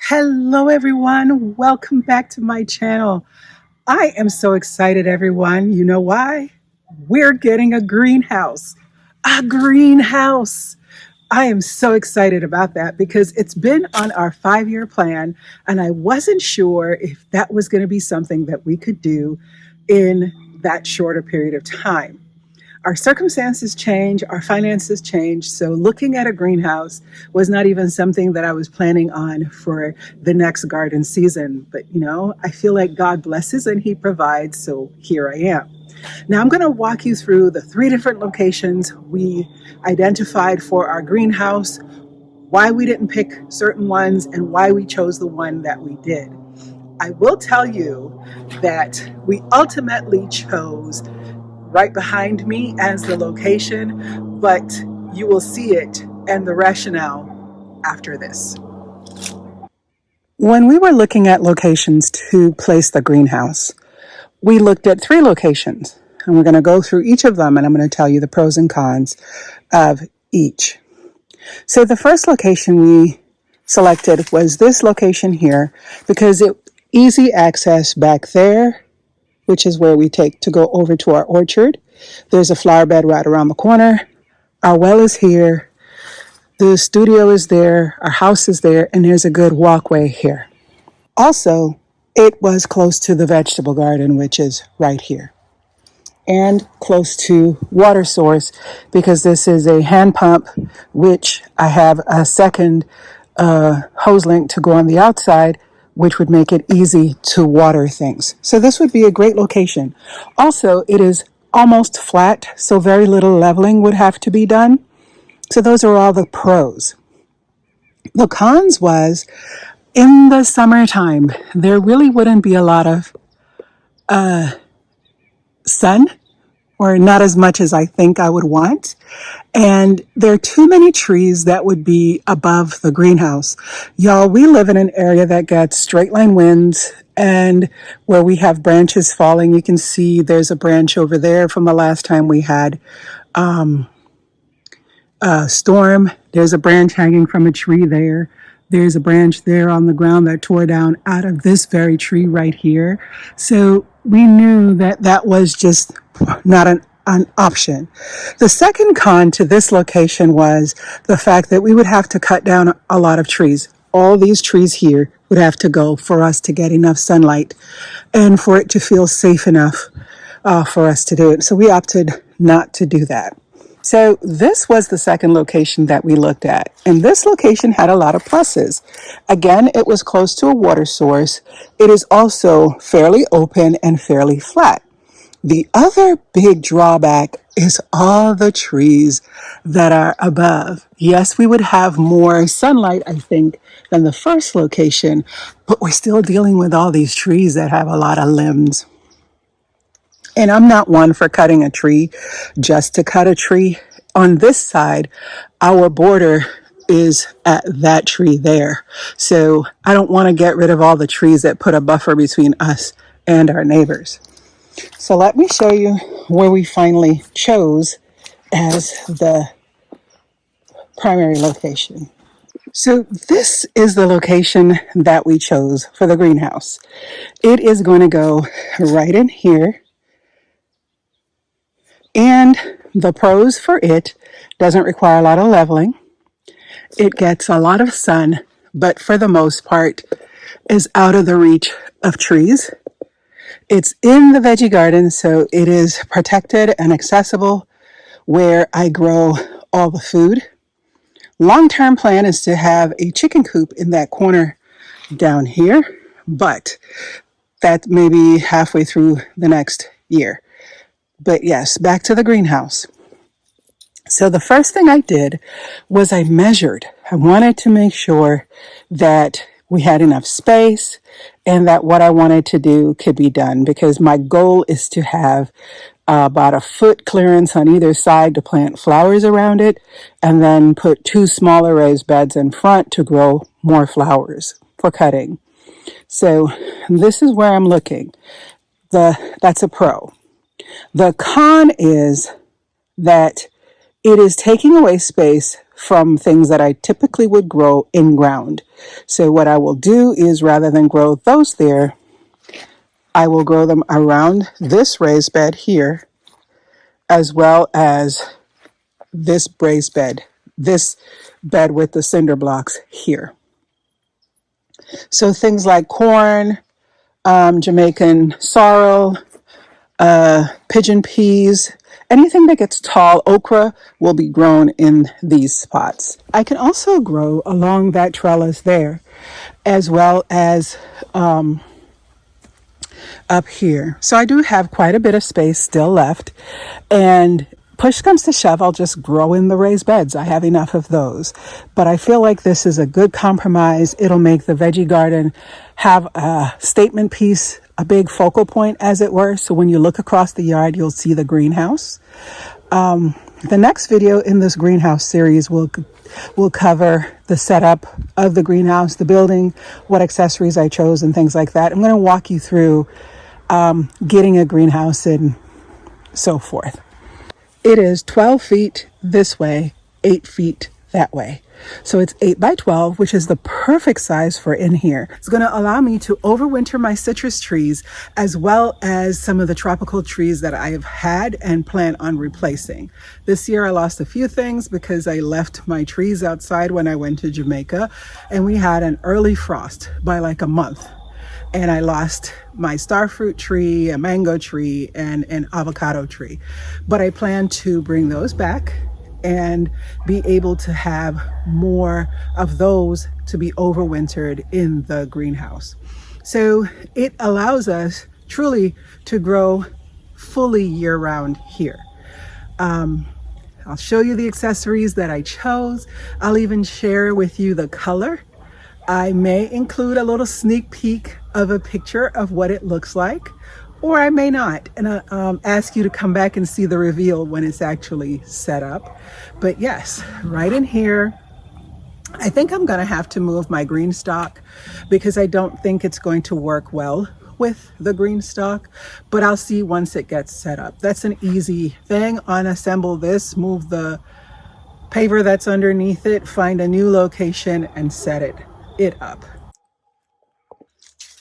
Hello everyone, welcome back to my channel. I am so excited everyone. You know why? We're getting a greenhouse. A greenhouse. I am so excited about that because it's been on our 5-year plan and I wasn't sure if that was going to be something that we could do in that shorter period of time. Our circumstances change, our finances change. So looking at a greenhouse was not even something that I was planning on for the next garden season. But I feel like God blesses and He provides. So here I am. Now I'm going to walk you through the 3 different locations we identified for our greenhouse, why we didn't pick certain ones, and why we chose the one that we did. I will tell you that we ultimately chose right behind me as the location, but you will see it and the rationale after this. When we were looking at locations to place the greenhouse, we looked at 3 locations, and we're going to go through each of them, and I'm going to tell you the pros and cons of each. So the first location we selected was this location here because it easy access back there, which is where we take to go over to our orchard. There's a flower bed right around the corner. Our well is here. The studio is there. Our house is there. And there's a good walkway here. Also, it was close to the vegetable garden, which is right here. And close to water source because this is a hand pump, which I have a second Hoselink to go on the outside, which would make it easy to water things. So this would be a great location. Also, it is almost flat, so very little leveling would have to be done. So those are all the pros. The cons was, in the summertime, there really wouldn't be a lot of sun, or not as much as I think I would want. And there are too many trees that would be above the greenhouse. Y'all, we live in an area that gets straight line winds and where we have branches falling. You can see there's a branch over there from the last time we had a storm. There's a branch hanging from a tree there. There's a branch there on the ground that tore down out of this very tree right here. So we knew that that was just not an option. The second con to this location was the fact that we would have to cut down a lot of trees. All these trees here would have to go for us to get enough sunlight and for it to feel safe enough for us to do it. So we opted not to do that. So this was the second location that we looked at. And this location had a lot of pluses. Again, it was close to a water source. It is also fairly open and fairly flat. The other big drawback is all the trees that are above. Yes, we would have more sunlight, I think, than the first location, but we're still dealing with all these trees that have a lot of limbs. And I'm not one for cutting a tree just to cut a tree. On this side, our border is at that tree there. So I don't want to get rid of all the trees that put a buffer between us and our neighbors. So let me show you where we finally chose as the primary location. So this is the location that we chose for the greenhouse. It is going to go right in here. And the pros for it doesn't require a lot of leveling. It gets a lot of sun, but for the most part is out of the reach of trees. It's in the veggie garden, so it is protected and accessible where I grow all the food. Long-term plan is to have a chicken coop in that corner down here, but that may be halfway through the next year. But yes, back to the greenhouse. So the first thing I did was I measured. I wanted to make sure that we had enough space and that what I wanted to do could be done because my goal is to have about a foot clearance on either side to plant flowers around it and then put 2 smaller raised beds in front to grow more flowers for cutting. So this is where I'm looking. That's a pro. The con is that it is taking away space from things that I typically would grow in ground. So what I will do is rather than grow those there, I will grow them around this raised bed here, as well as this raised bed, this bed with the cinder blocks here. So things like corn, Jamaican sorrel, pigeon peas, anything that gets tall, okra will be grown in these spots. I can also grow along that trellis there, as well as up here. So I do have quite a bit of space still left. And push comes to shove, I'll just grow in the raised beds. I have enough of those. But I feel like this is a good compromise. It'll make the veggie garden have a statement piece, a big focal point, as it were. So when you look across the yard, you'll see the greenhouse. The next video in this greenhouse series will cover the setup of the greenhouse, the building, what accessories I chose, and things like that. I'm going to walk you through getting a greenhouse and so forth. It is 12 feet this way, 8 feet that way. So it's 8 by 12, which is the perfect size for in here. It's going to allow me to overwinter my citrus trees, as well as some of the tropical trees that I have had and plan on replacing. This year I lost a few things because I left my trees outside when I went to Jamaica, and we had an early frost by like a month. And I lost my starfruit tree, a mango tree, and an avocado tree. But I plan to bring those back and be able to have more of those to be overwintered in the greenhouse. So it allows us truly to grow fully year-round here. I'll show you the accessories that I chose. I'll even share with you the color. I may include a little sneak peek of a picture of what it looks like, or I may not, and ask you to come back and see the reveal when it's actually set up. But yes, right in here, I think I'm going to have to move my green stock because I don't think it's going to work well with the green stock, but I'll see once it gets set up. That's an easy thing. Unassemble this, move the paver that's underneath it, find a new location, and set it up.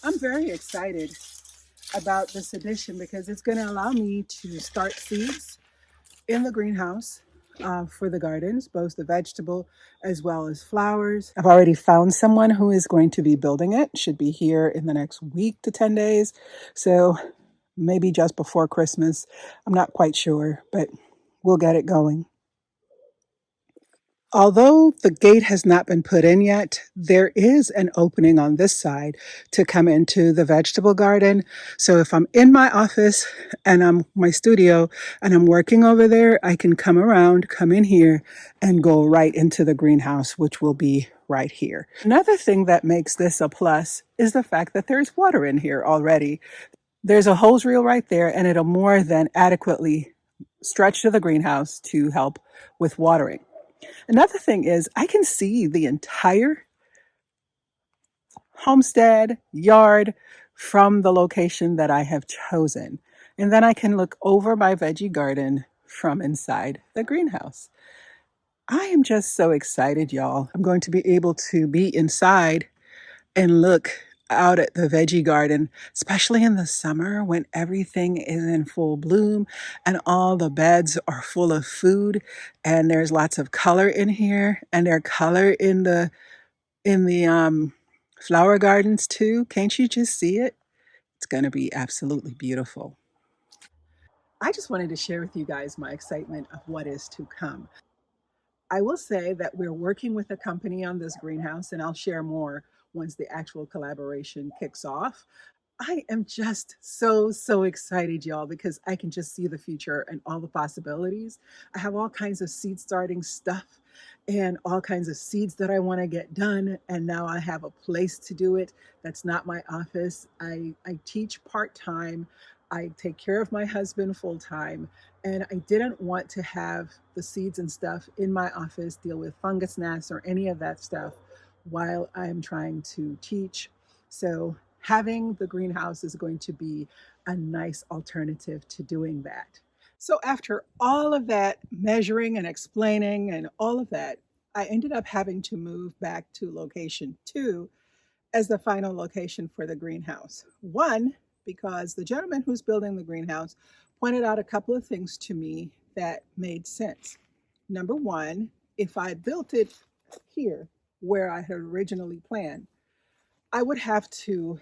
I'm very excited about this addition because it's going to allow me to start seeds in the greenhouse for the gardens, both the vegetable as well as flowers. I've already found someone who is going to be building it. Should be here in the next week to 10 days. So maybe just before Christmas. I'm not quite sure, but we'll get it going. Although the gate has not been put in yet, there is an opening on this side to come into the vegetable garden. So if I'm in my office and I'm my studio and I'm working over there, I can come around, come in here and go right into the greenhouse, which will be right here. Another thing that makes this a plus is the fact that there's water in here already. There's a hose reel right there, and it'll more than adequately stretch to the greenhouse to help with watering. Another thing is I can see the entire homestead yard from the location that I have chosen. And then I can look over my veggie garden from inside the greenhouse. I am just so excited, y'all. I'm going to be able to be inside and look out at the veggie garden, especially in the summer when everything is in full bloom and all the beds are full of food and there's lots of color in here and there's color in the flower gardens too. Can't you just see it? It's going to be absolutely beautiful. I just wanted to share with you guys my excitement of what is to come. I will say that we're working with a company on this greenhouse, and I'll share more once the actual collaboration kicks off. I am just so excited, y'all, because I can just see the future and all the possibilities. I have all kinds of seed starting stuff and all kinds of seeds that I want to get done. And now I have a place to do it. That's not my office. I teach part-time. I take care of my husband full-time. And I didn't want to have the seeds and stuff in my office, deal with fungus gnats or any of that stuff while I'm trying to teach. So having the greenhouse is going to be a nice alternative to doing that. So after all of that measuring and explaining and all of that, I ended up having to move back to location 2 as the final location for the greenhouse. One, because the gentleman who's building the greenhouse pointed out a couple of things to me that made sense. Number one, if I built it here where I had originally planned, I would have to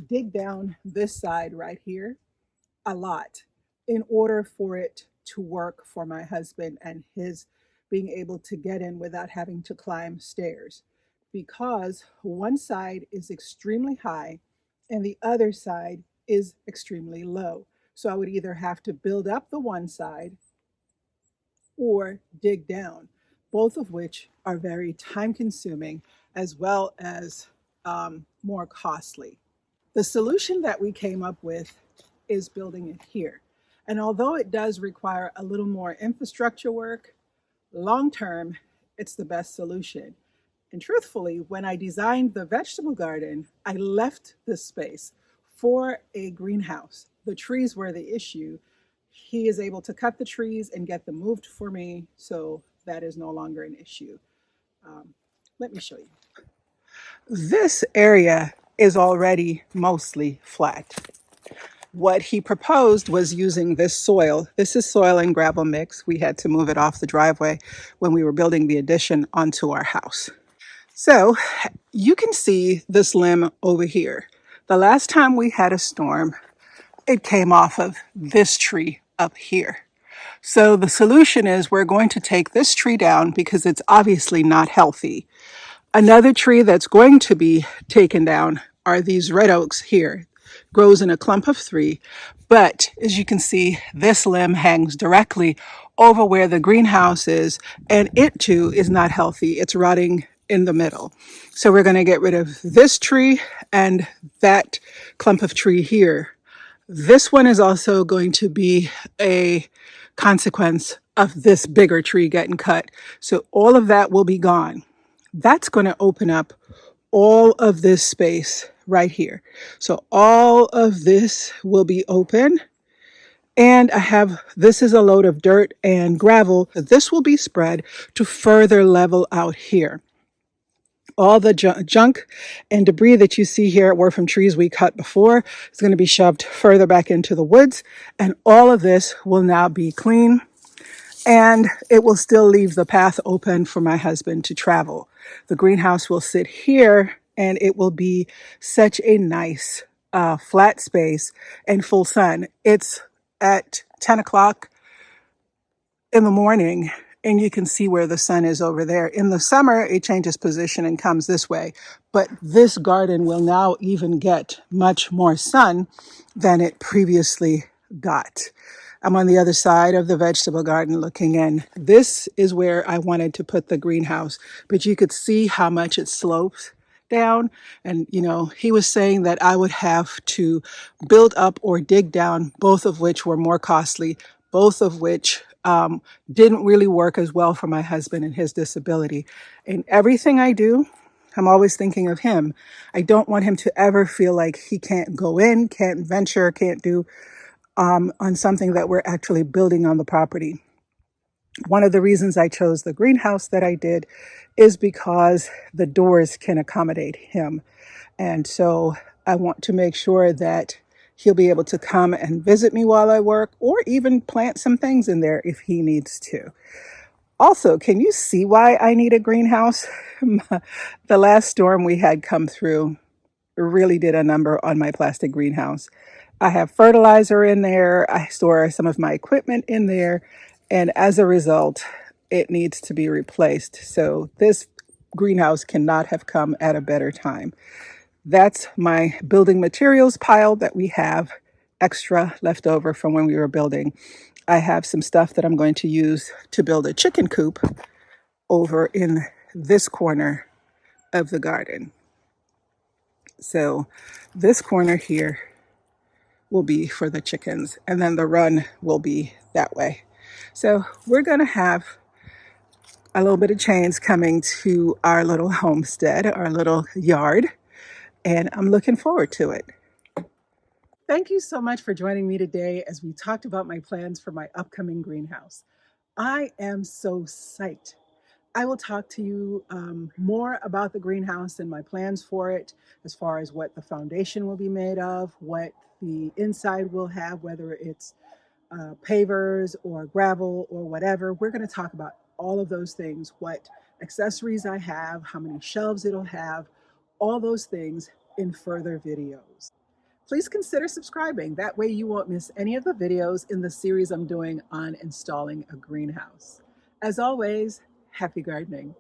dig down this side right here a lot in order for it to work for my husband and his being able to get in without having to climb stairs, because one side is extremely high and the other side is extremely low. So I would either have to build up the one side or dig down, both of which are very time consuming as well as more costly. The solution that we came up with is building it here. And although it does require a little more infrastructure work, long term, it's the best solution. And truthfully, when I designed the vegetable garden, I left this space for a greenhouse. The trees were the issue. He is able to cut the trees and get them moved for me, so that is no longer an issue. Um, Let me show you. This area is already mostly flat. What he proposed was using this soil. This is soil and gravel mix. We had to move it off the driveway when we were building the addition onto our house. So you can see this limb over here. The last time we had a storm, it came off of this tree up here. So the solution is we're going to take this tree down because it's obviously not healthy. Another tree that's going to be taken down are these red oaks here. Grows in a clump of 3, but as you can see, this limb hangs directly over where the greenhouse is, and it too is not healthy. It's rotting in the middle. So we're going to get rid of this tree and that clump of tree here. This one is also going to be a consequence of this bigger tree getting cut. So all of that will be gone. That's going to open up all of this space right here. So all of this will be open. And I have, this is a load of dirt and gravel. This will be spread to further level out here. All the junk and debris that you see here were from trees we cut before. It's going to be shoved further back into the woods. And all of this will now be clean. And it will still leave the path open for my husband to travel. The greenhouse will sit here and it will be such a nice flat space and full sun. It's at 10 o'clock in the morning and you can see where the sun is over there. In the summer, it changes position and comes this way. But this garden will now even get much more sun than it previously got. I'm on the other side of the vegetable garden looking in. This is where I wanted to put the greenhouse, but you could see how much it slopes down. And, you know, he was saying that I would have to build up or dig down, both of which were more costly, both of which didn't really work as well for my husband and his disability. In everything I do, I'm always thinking of him. I don't want him to ever feel like he can't go in, can't venture, can't do on something that we're actually building on the property. One of the reasons I chose the greenhouse that I did is because the doors can accommodate him. And so I want to make sure that he'll be able to come and visit me while I work, or even plant some things in there if he needs to. Also, can you see why I need a greenhouse? The last storm we had come through really did a number on my plastic greenhouse. I have fertilizer in there. I store some of my equipment in there. And as a result, it needs to be replaced. So this greenhouse cannot have come at a better time. That's my building materials pile that we have extra left over from when we were building. I have some stuff that I'm going to use to build a chicken coop over in this corner of the garden. So this corner here will be for the chickens, and then the run will be that way. So we're going to have a little bit of change coming to our little homestead, our little yard, and I'm looking forward to it. Thank you so much for joining me today as we talked about my plans for my upcoming greenhouse. I am so psyched. I will talk to you more about the greenhouse and my plans for it, as far as what the foundation will be made of, what the inside will have, whether it's pavers or gravel or whatever. We're going to talk about all of those things, what accessories I have, how many shelves it'll have, all those things in further videos. Please consider subscribing. That way you won't miss any of the videos in the series I'm doing on installing a greenhouse. As always, happy gardening.